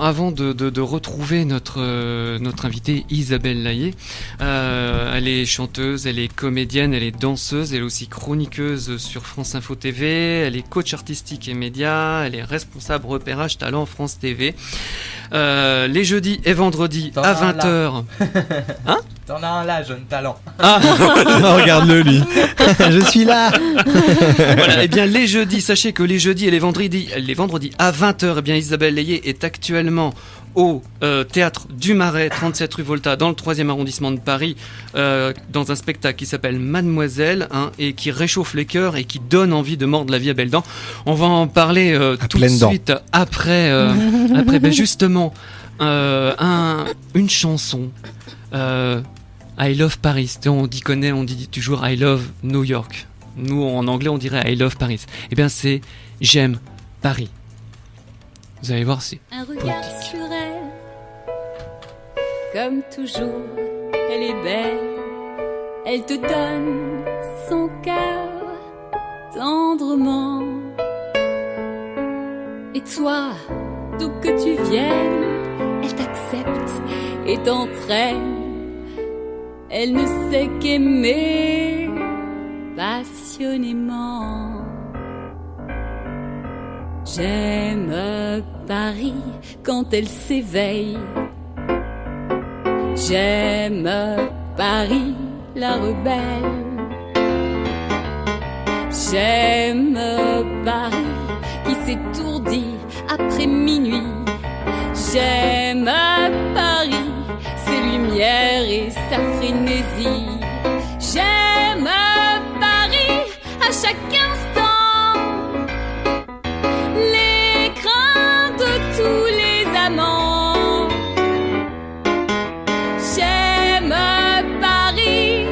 Avant de retrouver notre invitée Isabelle Laillé, elle est chanteuse, elle est comédienne, elle est danseuse, elle est aussi chroniqueuse sur France Info TV, elle est coach artistique et média, elle est responsable repérage talent France TV. Les jeudis et vendredis à 20h. Hein ? T'en as un là, jeune talent. Ah, regarde-le lui. Je suis là. Voilà, et bien les jeudis, sachez que les jeudis et les vendredis à 20h, eh bien Isabelle Laillé est actuellement au Théâtre du Marais, 37 rue Volta, dans le 3e arrondissement de Paris, dans un spectacle qui s'appelle Mademoiselle, et qui réchauffe les cœurs et qui donne envie de mordre la vie à belles dents. On va en parler tout de suite après justement une chanson. I Love Paris. On dit toujours I Love New York. Nous, en anglais, on dirait I Love Paris. Eh bien, c'est J'aime Paris. Vous allez voir, c'est un regard sur elle. Comme toujours, elle est belle. Elle te donne son cœur tendrement. Et toi, d'où que tu viennes, elle t'accepte et t'entraîne. Elle ne sait qu'aimer passionnément. J'aime Paris quand elle s'éveille. J'aime Paris, la rebelle. J'aime Paris qui s'étourdit après minuit. J'aime Paris, ses lumières et sa frénésie. J'aime Paris à chaque instant, l'écrin de tous les amants. J'aime Paris,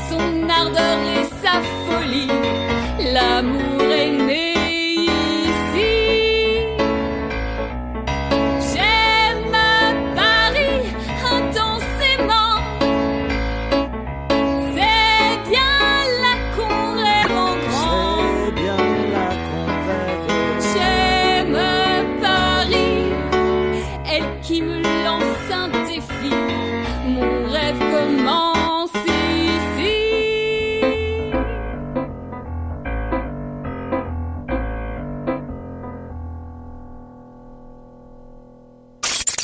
son ardeur et sa folie. L'amour est né.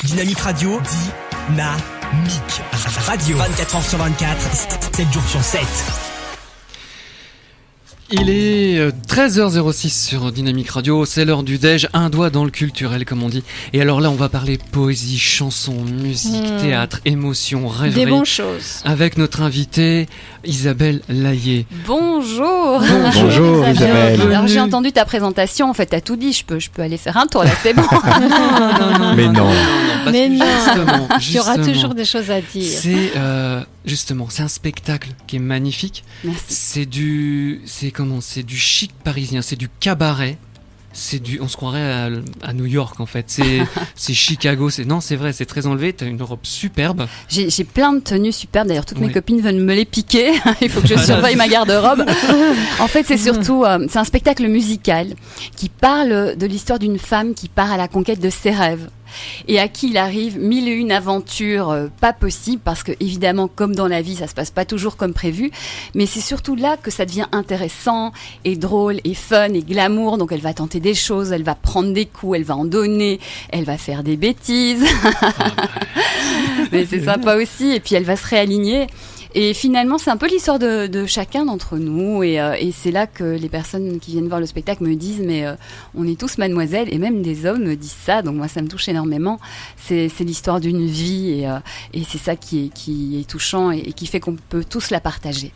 Dynamique Radio, Dynamique Radio, 24h/24, 7 jours sur 7. Il est 13h06 sur Dynamique Radio, c'est l'heure du déj, un doigt dans le culturel comme on dit. Et alors là on va parler poésie, chanson, musique, théâtre, émotion, rêverie. Des bonnes choses. Avec notre invitée Isabelle Laillé. Bonjour. Bonjour Isabelle. Alors j'ai entendu ta présentation, en fait t'as tout dit, je peux aller faire un tour là, c'est bon. Mais non. Mais non. Il y aura toujours des choses à dire. C'est c'est un spectacle qui est magnifique. Merci. C'est du chic parisien, c'est du cabaret. On se croirait à New York en fait. C'est Chicago. C'est vrai, c'est très enlevé. T'as une robe superbe. J'ai plein de tenues superbes. D'ailleurs, toutes mes copines veulent me les piquer. Il faut que je surveille ma garde-robe. En fait, c'est surtout c'est un spectacle musical qui parle de l'histoire d'une femme qui part à la conquête de ses rêves. Et à qui il arrive 1001 aventures pas possibles, parce que évidemment comme dans la vie ça se passe pas toujours comme prévu, mais c'est surtout là que ça devient intéressant et drôle et fun et glamour. Donc elle va tenter des choses, elle va prendre des coups, elle va en donner, elle va faire des bêtises mais c'est sympa aussi, et puis elle va se réaligner. Et finalement, c'est un peu l'histoire de chacun d'entre nous. Et c'est là que les personnes qui viennent voir le spectacle me disent « Mais on est tous mademoiselles ». Et même des hommes me disent ça. Donc moi, ça me touche énormément. C'est l'histoire d'une vie. Et c'est ça qui est touchant et qui fait qu'on peut tous la partager.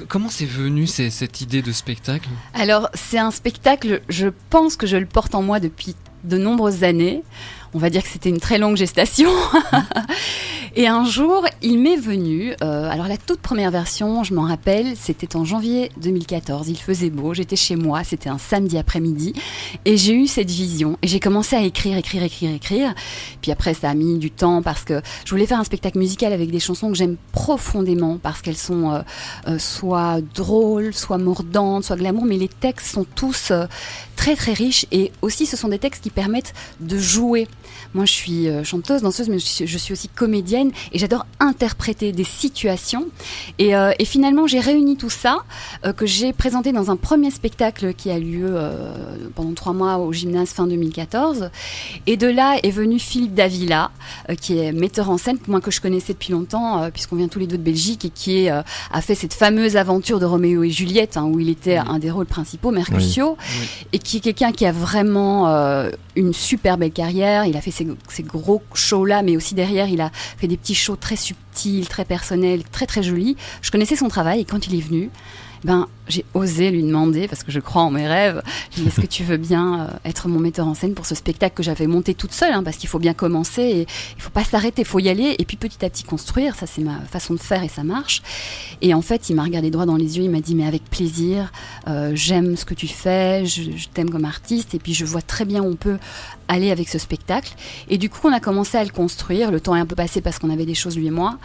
Comment c'est venu cette idée de spectacle ? Alors, c'est un spectacle, je pense que je le porte en moi depuis de nombreuses années. On va dire que c'était une très longue gestation. Et un jour, il m'est venu, alors la toute première version, je m'en rappelle, c'était en janvier 2014, il faisait beau, j'étais chez moi, c'était un samedi après-midi, et j'ai eu cette vision, et j'ai commencé à écrire. Puis après, ça a mis du temps, parce que je voulais faire un spectacle musical avec des chansons que j'aime profondément, parce qu'elles sont soit drôles, soit mordantes, soit glamour, mais les textes sont tous très très riches, et aussi ce sont des textes qui permettent de jouer. Moi, je suis chanteuse, danseuse, mais je suis aussi comédienne et j'adore interpréter des situations. Et finalement, j'ai réuni tout ça, que j'ai présenté dans un premier spectacle qui a lieu pendant 3 mois au gymnase fin 2014. Et de là est venu Philippe Davila, qui est metteur en scène, moi que je connaissais depuis longtemps, puisqu'on vient tous les deux de Belgique, et qui a fait cette fameuse aventure de Roméo et Juliette, où il était un des rôles principaux, Mercutio, et qui est quelqu'un qui a vraiment une super belle carrière. Il a fait ces gros shows-là, mais aussi derrière, il a fait des petits shows très subtils, très personnels, très très jolis. Je connaissais son travail, et quand il est venu, j'ai osé lui demander, parce que je crois en mes rêves, j'ai dit, est-ce que tu veux bien être mon metteur en scène pour ce spectacle que j'avais monté toute seule, parce qu'il faut bien commencer, et il faut pas s'arrêter, il faut y aller, et puis petit à petit construire. Ça, c'est ma façon de faire, et ça marche. Et en fait, il m'a regardé droit dans les yeux, il m'a dit, mais avec plaisir, j'aime ce que tu fais, je t'aime comme artiste, et puis je vois très bien où on peut aller avec ce spectacle. Et du coup, on a commencé à le construire. Le temps est un peu passé parce qu'on avait des choses, lui et moi.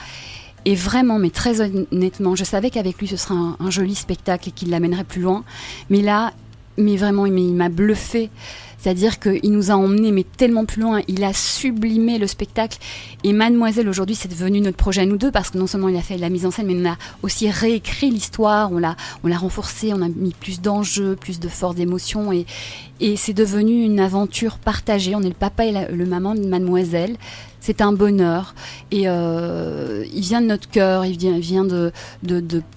Et vraiment, mais très honnêtement, je savais qu'avec lui, ce serait un joli spectacle et qu'il l'amènerait plus loin. Mais là, vraiment, il m'a bluffé. C'est-à-dire qu'il nous a emmenés, mais tellement plus loin. Il a sublimé le spectacle. Et Mademoiselle, aujourd'hui, c'est devenu notre projet à nous deux, parce que non seulement il a fait la mise en scène, mais on a aussi réécrit l'histoire. On l'a renforcée, on a mis plus d'enjeux, plus de force d'émotion. Et c'est devenu une aventure partagée. On est le papa et le maman de Mademoiselle. C'est un bonheur, et il vient de notre cœur, il vient de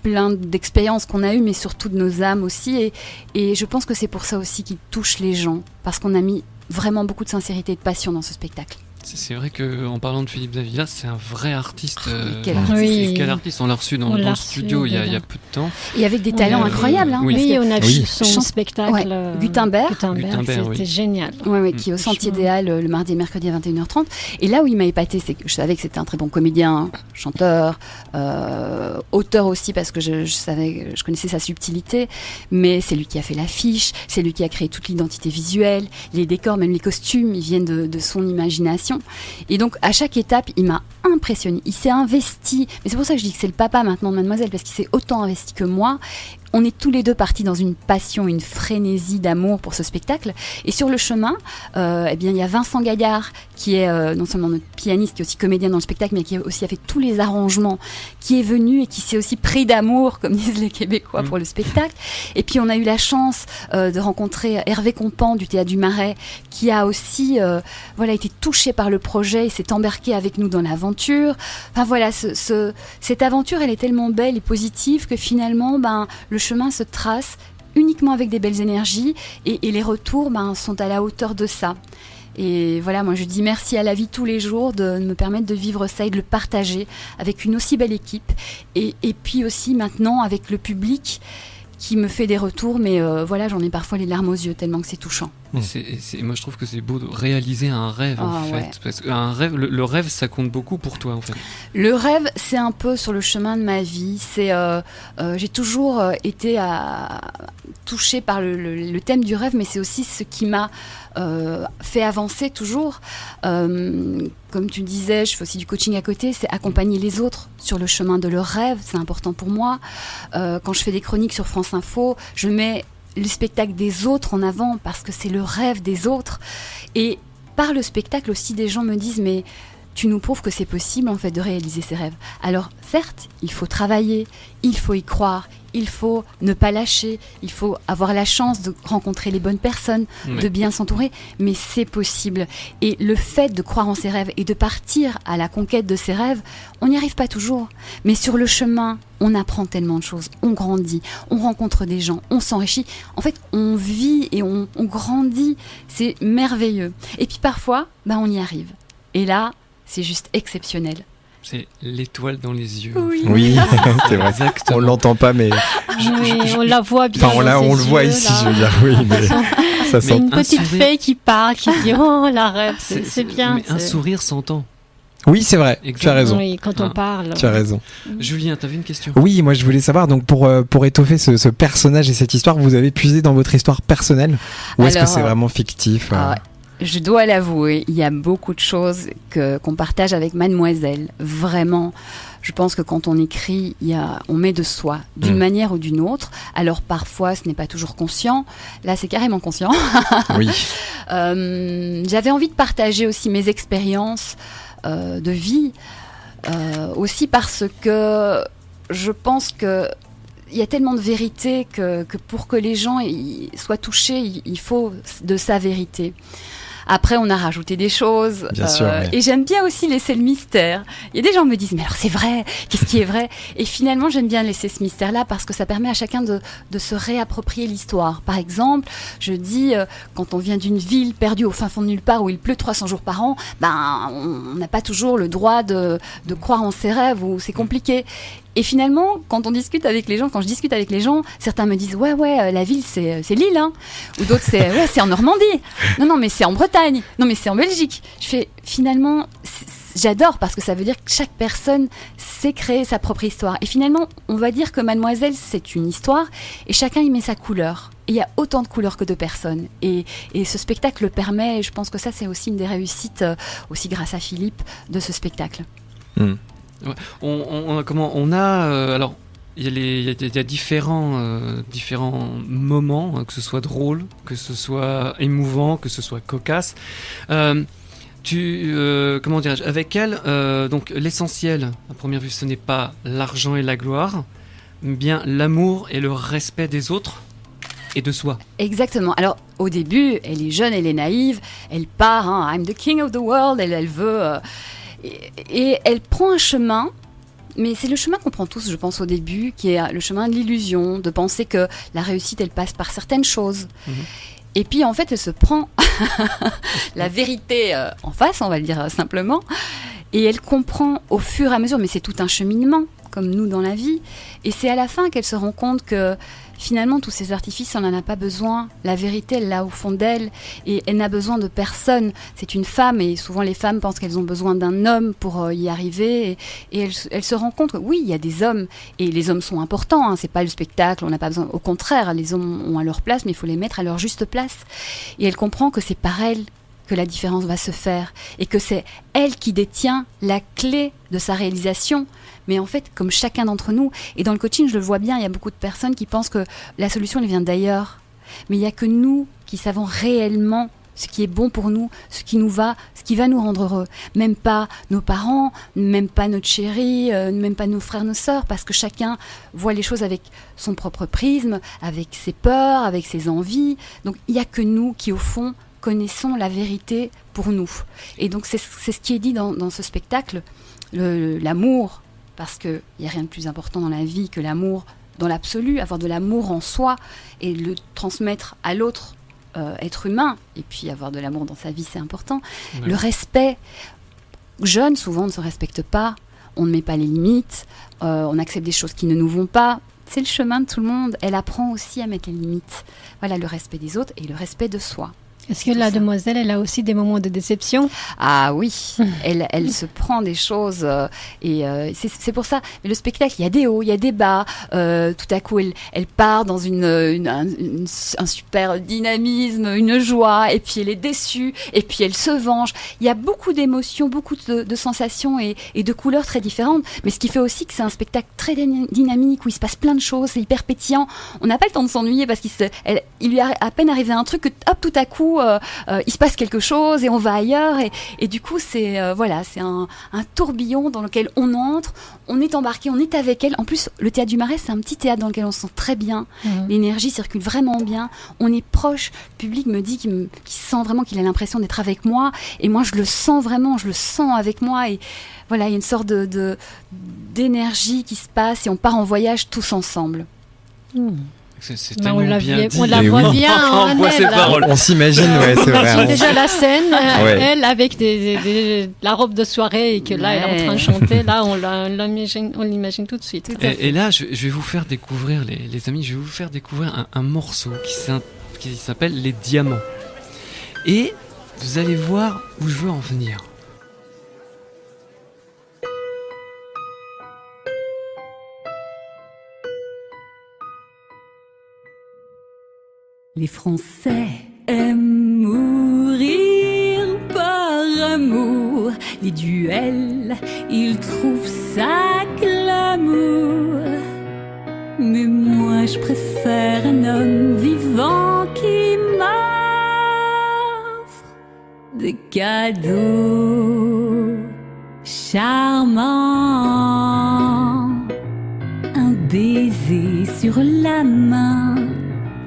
plein d'expériences qu'on a eues, mais surtout de nos âmes aussi, et je pense que c'est pour ça aussi qu'il touche les gens, parce qu'on a mis vraiment beaucoup de sincérité et de passion dans ce spectacle. C'est vrai qu'en parlant de Philippe Davila, c'est un vrai artiste. Quel artiste. Quel artiste. On l'a reçu dans le studio il y a peu de temps. Et avec des talents incroyables. Oui, on a vu son spectacle. Gutenberg, c'était génial. Qui est au Sentier des Halles le mardi et mercredi à 21h30. Et là où il m'a épaté, c'est que je savais que c'était un très bon comédien, chanteur, auteur aussi, parce que je connaissais sa subtilité. Mais c'est lui qui a fait l'affiche, c'est lui qui a créé toute l'identité visuelle, les décors, même les costumes, ils viennent de son imagination. Et donc à chaque étape, il m'a impressionné, il s'est investi, mais c'est pour ça que je dis que c'est le papa maintenant de Mademoiselle, parce qu'il s'est autant investi que moi. On est tous les deux partis dans une passion, une frénésie d'amour pour ce spectacle. Et sur le chemin, il y a Vincent Gaillard, qui est non seulement notre pianiste, qui est aussi comédien dans le spectacle, mais qui aussi a fait tous les arrangements, qui est venu et qui s'est aussi pris d'amour, comme disent les Québécois, pour le spectacle. Et puis on a eu la chance de rencontrer Hervé Compan du Théâtre du Marais, qui a aussi été touché par le projet et s'est embarqué avec nous dans l'aventure. Enfin voilà, cette aventure, elle est tellement belle et positive que finalement, le chemin se trace uniquement avec des belles énergies, et les retours sont à la hauteur de ça. Et voilà, moi je dis merci à la vie tous les jours de me permettre de vivre ça et de le partager avec une aussi belle équipe, et puis aussi maintenant avec le public qui me fait des retours, mais j'en ai parfois les larmes aux yeux tellement que c'est touchant. Moi je trouve que c'est beau de réaliser un rêve en fait, parce qu'un rêve, le rêve, ça compte beaucoup pour toi en fait. Le rêve, c'est un peu sur le chemin de ma vie. J'ai toujours été touchée par le thème du rêve, mais c'est aussi ce qui m'a fait avancer toujours. Comme tu disais, je fais aussi du coaching à côté, c'est accompagner les autres sur le chemin de leur rêve, c'est important pour moi. Quand je fais des chroniques sur France Info, je mets le spectacle des autres en avant, parce que c'est le rêve des autres. Et par le spectacle aussi, des gens me disent, mais tu nous prouves que c'est possible en fait de réaliser ses rêves. Alors certes, il faut travailler, il faut y croire, il faut ne pas lâcher, il faut avoir la chance de rencontrer les bonnes personnes, de bien s'entourer, mais c'est possible. Et le fait de croire en ses rêves et de partir à la conquête de ses rêves, on n'y arrive pas toujours. Mais sur le chemin, on apprend tellement de choses, on grandit, on rencontre des gens, on s'enrichit. En fait, on vit et on grandit, c'est merveilleux. Et puis parfois, on y arrive. Et là, c'est juste exceptionnel. C'est l'étoile dans les yeux. Oui, c'est vrai. Exactement. On l'entend pas, mais on la voit bien. Enfin, on le voit ici, je veux dire, oui, mais ça sent. Une petite fée qui parle, qui dit la rêve, c'est bien. Mais un sourire s'entend. Oui, c'est vrai. Exactement. Tu as raison. Oui, quand on parle. Tu as raison. Julien, t'avais une question ? Oui, moi je voulais savoir, donc pour étoffer ce personnage et cette histoire, vous avez puisé dans votre histoire personnelle ou est-ce que c'est vraiment fictif Je dois l'avouer, il y a beaucoup de choses qu'on partage avec Mademoiselle. Vraiment, je pense que quand on écrit, on met de soi, d'une manière ou d'une autre. Alors parfois, ce n'est pas toujours conscient. Là, c'est carrément conscient. Oui. J'avais envie de partager aussi mes expériences de vie, aussi parce que je pense que il y a tellement de vérité que pour que les gens soient touchés, il faut de sa vérité. Après, on a rajouté des choses. Bien sûr, oui. Et j'aime bien aussi laisser le mystère. Il y a des gens qui me disent, mais alors c'est vrai, qu'est-ce qui est vrai ? Et finalement, j'aime bien laisser ce mystère-là parce que ça permet à chacun de se réapproprier l'histoire. Par exemple, je dis, quand on vient d'une ville perdue au fin fond de nulle part où il pleut 300 jours par an, on n'a pas toujours le droit de croire en ses rêves ou c'est compliqué. Et finalement, quand je discute avec les gens, certains me disent ouais, la ville c'est Lille, hein. Ou d'autres c'est en Normandie. Non, mais c'est en Bretagne. Non, mais c'est en Belgique. Je fais finalement, j'adore parce que ça veut dire que chaque personne sait créer sa propre histoire. Et finalement, on va dire que Mademoiselle c'est une histoire et chacun y met sa couleur. Et il y a autant de couleurs que de personnes. Et ce spectacle le permet. Et je pense que ça c'est aussi une des réussites, aussi grâce à Philippe, de ce spectacle. Ouais. Alors il y a différents moments, que ce soit drôle, que ce soit émouvant, que ce soit cocasse. Comment dirais-je, avec elle, donc l'essentiel à première vue, ce n'est pas l'argent et la gloire, mais bien l'amour et le respect des autres et de soi. Exactement. Alors au début, elle est jeune, elle est naïve, elle part, I'm the king of the world, elle veut. Et elle prend un chemin, mais c'est le chemin qu'on prend tous, je pense, au début, qui est le chemin de l'illusion, de penser que la réussite, elle passe par certaines choses. Et puis, en fait, elle se prend la vérité en face, on va le dire simplement, et elle comprend au fur et à mesure, mais c'est tout un cheminement, comme nous dans la vie, et c'est à la fin qu'elle se rend compte que finalement, tous ces artifices, on n'en a pas besoin. La vérité, elle est là au fond d'elle et elle n'a besoin de personne. C'est une femme et souvent les femmes pensent qu'elles ont besoin d'un homme pour y arriver. Et elle se rend compte que oui, il y a des hommes et les hommes sont importants. C'est pas le spectacle, on n'a pas besoin. Au contraire, les hommes ont à leur place, mais il faut les mettre à leur juste place. Et elle comprend que c'est par elle que la différence va se faire et que c'est elle qui détient la clé de sa réalisation. Mais en fait, comme chacun d'entre nous, et dans le coaching, je le vois bien, il y a beaucoup de personnes qui pensent que la solution, elle vient d'ailleurs. Mais il n'y a que nous qui savons réellement ce qui est bon pour nous, ce qui nous va, ce qui va nous rendre heureux. Même pas nos parents, même pas notre chéri, même pas nos frères, nos sœurs, parce que chacun voit les choses avec son propre prisme, avec ses peurs, avec ses envies. Donc il n'y a que nous qui, au fond, connaissons la vérité pour nous. Et donc c'est ce qui est dit dans ce spectacle, l'amour, parce qu'il n'y a rien de plus important dans la vie que l'amour dans l'absolu, avoir de l'amour en soi et le transmettre à l'autre être humain, et puis avoir de l'amour dans sa vie, c'est important. Ouais. Le respect, jeunes souvent ne se respectent pas, on ne met pas les limites, on accepte des choses qui ne nous vont pas. C'est le chemin de tout le monde. Elle apprend aussi à mettre les limites. Voilà, le respect des autres et le respect de soi. Est-ce que la demoiselle, elle a aussi des moments de déception ? Ah oui, elle se prend des choses et c'est pour ça. Mais le spectacle, il y a des hauts, il y a des bas. Tout à coup, elle part dans un super dynamisme, une joie, et puis elle est déçue, et puis elle se venge. Il y a beaucoup d'émotions, beaucoup de sensations et de couleurs très différentes. Mais ce qui fait aussi que c'est un spectacle très dynamique où il se passe plein de choses, c'est hyper pétillant. On n'a pas le temps de s'ennuyer parce qu'il lui est à peine arrivé un truc que hop, tout à coup, il se passe quelque chose et on va ailleurs et du coup c'est un tourbillon dans lequel on entre, on est embarqué, on est avec elle. En plus le théâtre du Marais, c'est un petit théâtre dans lequel on se sent très bien, l'énergie circule vraiment bien, on est proche, le public me dit qu'il sent vraiment, qu'il a l'impression d'être avec moi et moi je le sens vraiment, je le sens avec moi et voilà, il y a une sorte d'énergie qui se passe et on part en voyage tous ensemble. C'est tellement bien dit. On la voit bien en elle. On s'imagine, ouais, c'est vrai. Déjà la scène, elle avec la robe de soirée et que là elle est en train de chanter, là on l'imagine tout de suite. Et là je vais vous faire découvrir, les amis, je vais vous faire découvrir un morceau qui s'appelle Les Diamants. Et vous allez voir où je veux en venir. Les Français aiment mourir par amour. Les duels, ils trouvent ça glamour. Mais moi je préfère un homme vivant qui m'offre des cadeaux charmants. Un baiser sur la main,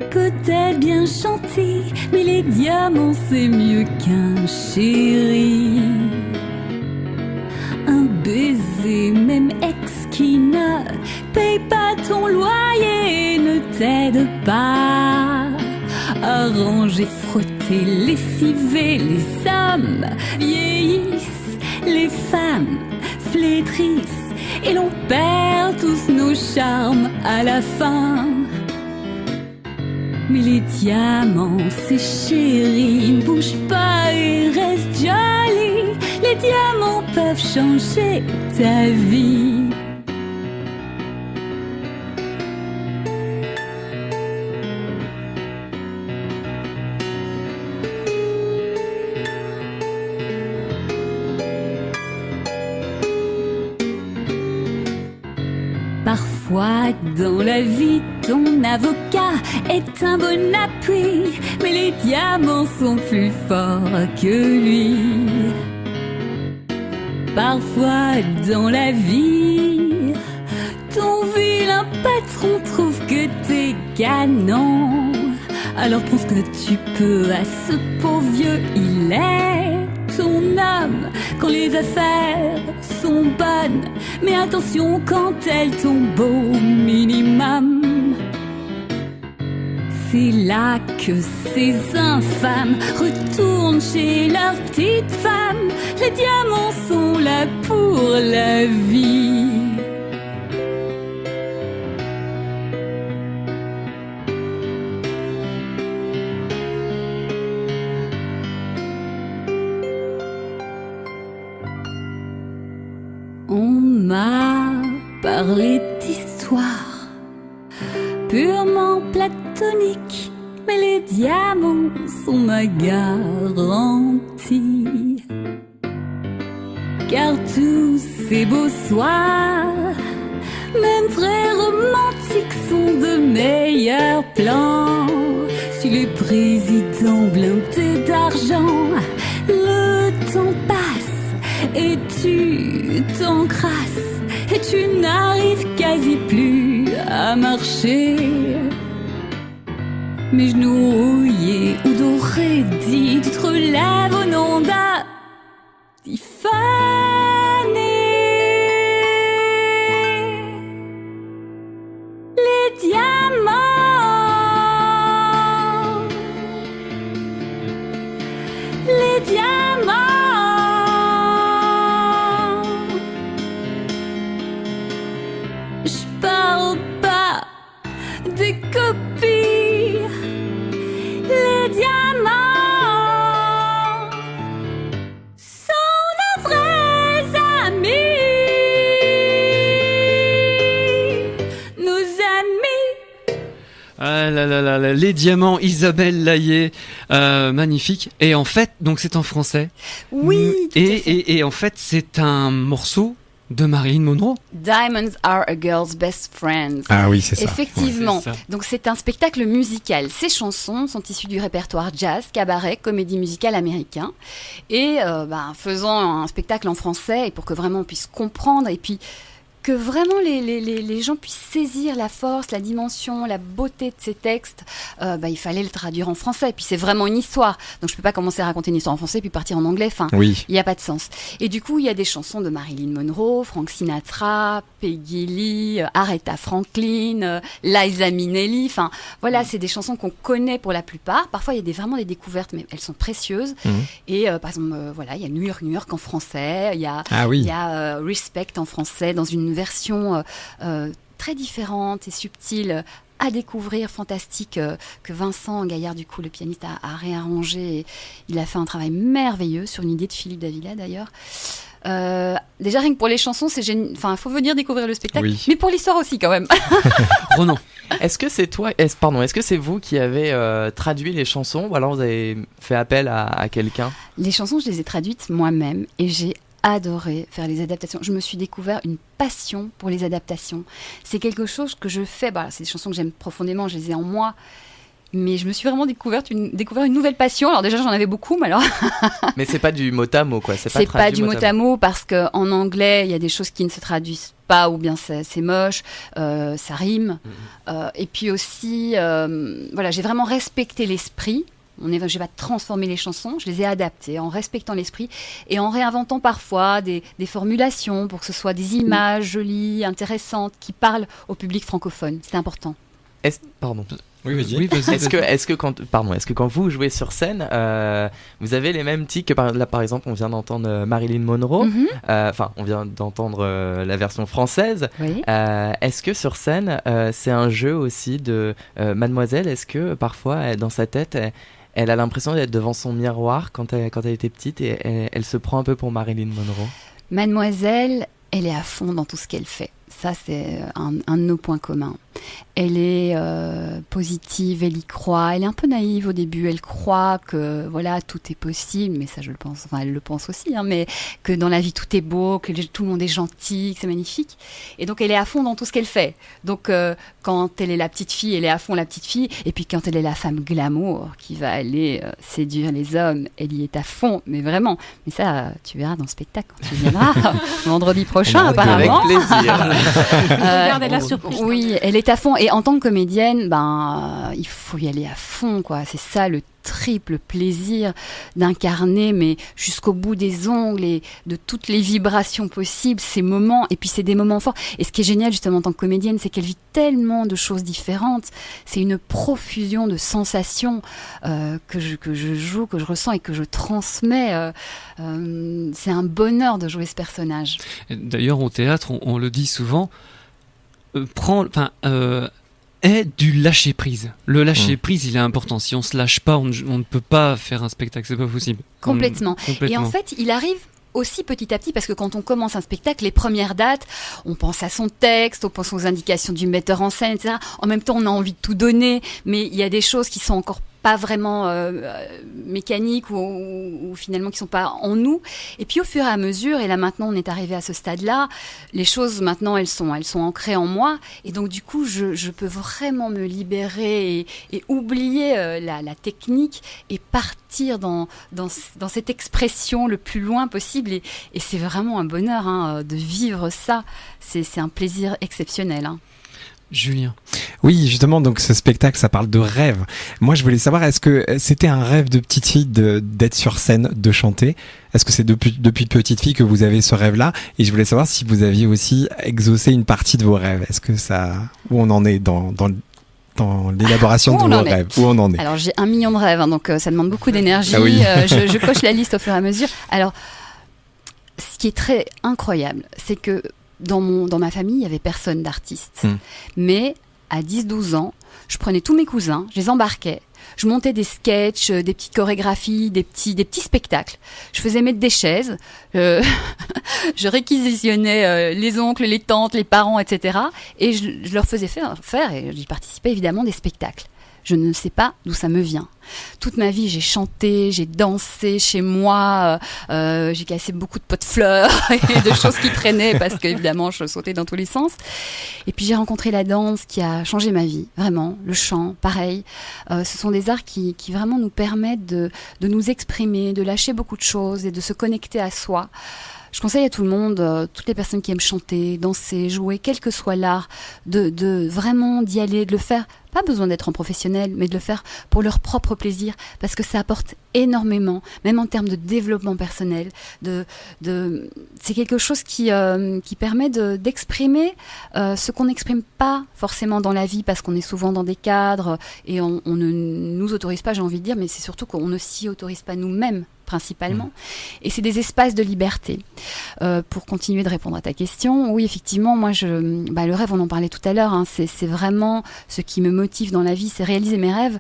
peut-être bien chanté, mais les diamants c'est mieux qu'un chéri. Un baiser, même ex qui ne paye pas ton loyer, ne t'aide pas à ranger, frotter, lessiver. Les hommes vieillissent, les femmes flétrissent, et l'on perd tous nos charmes à la fin. Mais les diamants, c'est chéri, ne bouge pas et reste joli. Les diamants peuvent changer ta vie. Parfois dans la vie, ton avocat est un bon appui, mais les diamants sont plus forts que lui. Parfois dans la vie, ton vilain patron trouve que t'es gagnant. Alors prends ce que tu peux à ce pauvre vieux, il est ton homme quand les affaires sont bonnes. Mais attention quand elles tombent au minimum. C'est là que ces infâmes retournent chez leur petite femme. Les diamants sont là pour la vie. On m'a parlé d'histoire purement platonique, mais les diamants sont ma garantie. Car tous ces beaux soirs, même très romantiques, sont de meilleurs plans. Si les présidents blindés d'argent, le temps passe et tu t'encrasses et tu n'arrives quasi plus à marcher. Mes genoux rouillés ou dorés dits, tu te relèves au nom d'un Tiffany. Les diamants, les diamants. Je parle pas des copies. Les diamants sont nos vrais amis. Nos amis. Ah là là là là, les diamants, Isabelle Laillé, magnifique. Et en fait, donc c'est en français. Oui, tout à fait. Et en fait, c'est un morceau de Marilyn Monroe. Diamonds are a girl's best friends. Ah oui, c'est ça. Effectivement. Ouais, c'est ça. Donc c'est un spectacle musical. Ces chansons sont issues du répertoire jazz, cabaret, comédie musicale américain. Et faisant un spectacle en français, et pour que vraiment on puisse comprendre, et puis que vraiment les gens puissent saisir la force, la dimension, la beauté de ces textes, il fallait le traduire en français. Et puis c'est vraiment une histoire. Donc je peux pas commencer à raconter une histoire en français puis partir en anglais. Enfin, Oui. il n'y a pas de sens. Et du coup, il y a des chansons de Marilyn Monroe, Frank Sinatra, Peggy Lee, Aretha Franklin, Liza Minnelli. Enfin, voilà, c'est des chansons qu'on connaît pour la plupart. Parfois, il y a vraiment des découvertes, mais elles sont précieuses. Et par exemple, il y a New York, New York en français. Il y a, Ah oui. il y a Respect en français dans une version très différente et subtile à découvrir, fantastique, que Vincent Gaillard, du coup, le pianiste, a réarrangé. Il a fait un travail merveilleux sur une idée de Philippe Davila, d'ailleurs. Déjà, rien que pour les chansons, c'est génial. Enfin, il faut venir découvrir le spectacle. Oui. Mais pour l'histoire aussi, quand même. Ronan. Est-ce que c'est vous qui avez traduit les chansons ou alors vous avez fait appel à quelqu'un ? Les chansons, je les ai traduites moi-même et j'ai adoré faire les adaptations. Je me suis découvert une passion pour les adaptations. C'est quelque chose que je fais. C'est des chansons que j'aime profondément, je les ai en moi. Mais je me suis vraiment découvert une nouvelle passion. Alors déjà, j'en avais beaucoup, mais alors... Mais c'est pas du mot à mot, quoi. C'est pas du mot à mot parce qu'en anglais, il y a des choses qui ne se traduisent pas ou bien c'est moche, ça rime. Et puis aussi, j'ai vraiment respecté l'esprit. Je n'ai pas transformé les chansons, je les ai adaptées en respectant l'esprit et en réinventant parfois des formulations pour que ce soit des images jolies, intéressantes, qui parlent au public francophone. C'est important. Pardon. Oui, vas-y. Oui, vas-y. Est-ce que quand vous jouez sur scène, vous avez les mêmes tics que par exemple, on vient d'entendre Marilyn Monroe. On vient d'entendre la version française. Oui. Est-ce que sur scène, c'est un jeu aussi de Mademoiselle? Est-ce que parfois, dans sa tête, elle a l'impression d'être devant son miroir quand elle était petite et elle se prend un peu pour Marilyn Monroe? Mademoiselle, elle est à fond dans tout ce qu'elle fait. Ça, c'est un de nos points communs. Elle est positive, elle y croit. Elle est un peu naïve au début. Elle croit que tout est possible, mais ça, je le pense. Enfin, elle le pense aussi, mais que dans la vie tout est beau, que tout le monde est gentil, que c'est magnifique. Et donc, elle est à fond dans tout ce qu'elle fait. Donc, quand elle est la petite fille, elle est à fond la petite fille. Et puis, quand elle est la femme glamour qui va aller séduire les hommes, elle y est à fond. Mais vraiment. Mais ça, tu verras dans le spectacle quand tu viendras vendredi prochain, apparemment. Avec plaisir. Regardez la surprise. Oui, elle est à fond. Et en tant que comédienne, il faut y aller à fond, quoi. C'est ça le triple plaisir d'incarner, mais jusqu'au bout des ongles et de toutes les vibrations possibles, ces moments. Et puis c'est des moments forts. Et ce qui est génial justement en tant que comédienne, c'est qu'elle vit tellement de choses différentes. C'est une profusion de sensations que je joue, que je ressens et que je transmets. C'est un bonheur de jouer ce personnage. D'ailleurs, au théâtre, on le dit souvent, est du lâcher prise. Le lâcher prise, il est important. Si on se lâche pas, on ne peut pas faire un spectacle, c'est pas possible. Complètement. Et en fait, il arrive aussi petit à petit, parce que quand on commence un spectacle, les premières dates, on pense à son texte, on pense aux indications du metteur en scène, etc. En même temps, on a envie de tout donner, mais il y a des choses qui sont encore pas vraiment mécaniques ou finalement qui sont pas en nous. Et puis au fur et à mesure, et là maintenant on est arrivé à ce stade-là, les choses maintenant elles sont ancrées en moi, et donc du coup je peux vraiment me libérer et oublier la technique et partir dans cette expression le plus loin possible, et c'est vraiment un bonheur de vivre ça. C'est un plaisir exceptionnel. Julien. Oui, justement, donc ce spectacle, ça parle de rêve. Moi, je voulais savoir, est-ce que c'était un rêve de petite fille d'être sur scène, de chanter? Est-ce que c'est depuis petite fille que vous avez ce rêve-là? Et je voulais savoir si vous aviez aussi exaucé une partie de vos rêves. Est-ce que où on en est dans l'élaboration de vos rêves? Où on en est? Alors, j'ai 1 million de rêves, donc ça demande beaucoup d'énergie. Ah oui. Je coche la liste au fur et à mesure. Alors, ce qui est très incroyable, c'est que dans ma famille, il n'y avait personne d'artiste. Mais à 10-12 ans, je prenais tous mes cousins, je les embarquais, je montais des sketchs, des petites chorégraphies, des petits spectacles. Je faisais mettre des chaises, je réquisitionnais les oncles, les tantes, les parents, etc. Et je leur faisais faire, et j'y participais évidemment, des spectacles. Je ne sais pas d'où ça me vient. Toute ma vie, j'ai chanté, j'ai dansé chez moi, j'ai cassé beaucoup de pots de fleurs et de choses qui traînaient parce qu'évidemment, je sautais dans tous les sens. Et puis, j'ai rencontré la danse qui a changé ma vie, vraiment. Le chant, pareil. Ce sont des arts qui vraiment nous permettent de nous exprimer, de lâcher beaucoup de choses et de se connecter à soi. Je conseille à tout le monde, toutes les personnes qui aiment chanter, danser, jouer, quel que soit l'art, de vraiment d'y aller, de le faire. Pas besoin d'être un professionnel, mais de le faire pour leur propre plaisir, parce que ça apporte énormément, même en termes de développement personnel. C'est quelque chose qui permet d'exprimer ce qu'on n'exprime pas forcément dans la vie, parce qu'on est souvent dans des cadres et on ne nous autorise pas, j'ai envie de dire, mais c'est surtout qu'on ne s'y autorise pas nous-mêmes, principalement. Et c'est des espaces de liberté. Pour continuer de répondre à ta question, oui, effectivement, moi, le rêve, on en parlait tout à l'heure, c'est vraiment ce qui me motive dans la vie, c'est réaliser mes rêves.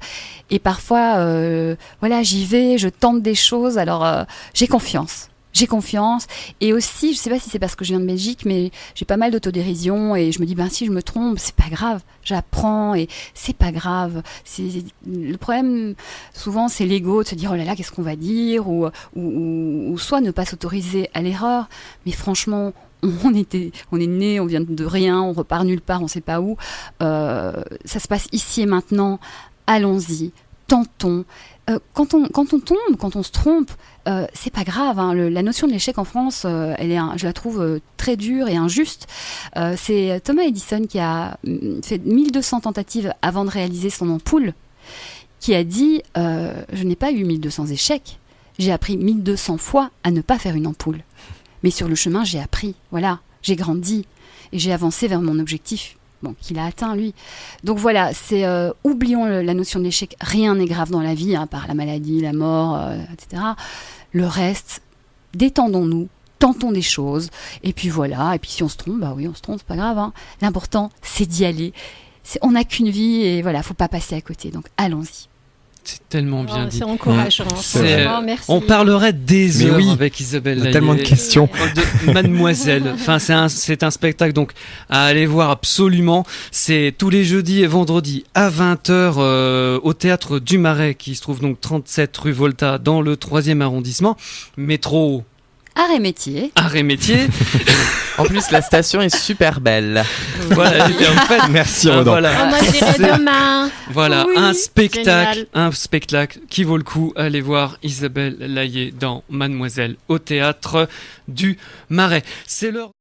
Et parfois, j'y vais, je tente des choses, alors j'ai confiance. J'ai confiance. Et aussi, je sais pas si c'est parce que je viens de Belgique, mais j'ai pas mal d'autodérision et je me dis, si je me trompe, c'est pas grave. J'apprends et c'est pas grave. Le problème, souvent, c'est l'ego de se dire, oh là là, qu'est-ce qu'on va dire, ou soit ne pas s'autoriser à l'erreur. Mais franchement, on est né, on vient de rien, on repart nulle part, on sait pas où. Ça se passe ici et maintenant. Allons-y, tentons. Quand on tombe, quand on se trompe, c'est pas grave. La notion de l'échec en France, je la trouve très dure et injuste. C'est Thomas Edison qui a fait 1200 tentatives avant de réaliser son ampoule, qui a dit je n'ai pas eu 1200 échecs, j'ai appris 1200 fois à ne pas faire une ampoule. Mais sur le chemin, j'ai appris, voilà, j'ai grandi et j'ai avancé vers mon objectif. Qu'il a atteint lui. Donc voilà, oublions la notion de l'échec. Rien n'est grave dans la vie, à part la maladie, la mort, etc. Le reste, détendons-nous, tentons des choses. Et puis voilà. Et puis si on se trompe, on se trompe, c'est pas grave. L'important, c'est d'y aller. On n'a qu'une vie et voilà, faut pas passer à côté. Donc allons-y. C'est tellement bien dit. C'est encourageant. Merci. On parlerait des heures avec Isabelle Laillé. Tellement de questions. De Mademoiselle. Enfin, c'est un spectacle donc à aller voir absolument. C'est tous les jeudis et vendredis à 20h au Théâtre du Marais qui se trouve donc 37 rue Volta dans le 3e arrondissement. Métro. Art et métier. Art et métier. En plus, la station est super belle. Voilà, en fait, merci Rodan. Voilà. Moi, j'irai demain. Voilà, Oui, un spectacle génial. qui vaut le coup. Allez voir Isabelle Laillé dans Mademoiselle au Théâtre du Marais. C'est l'heure.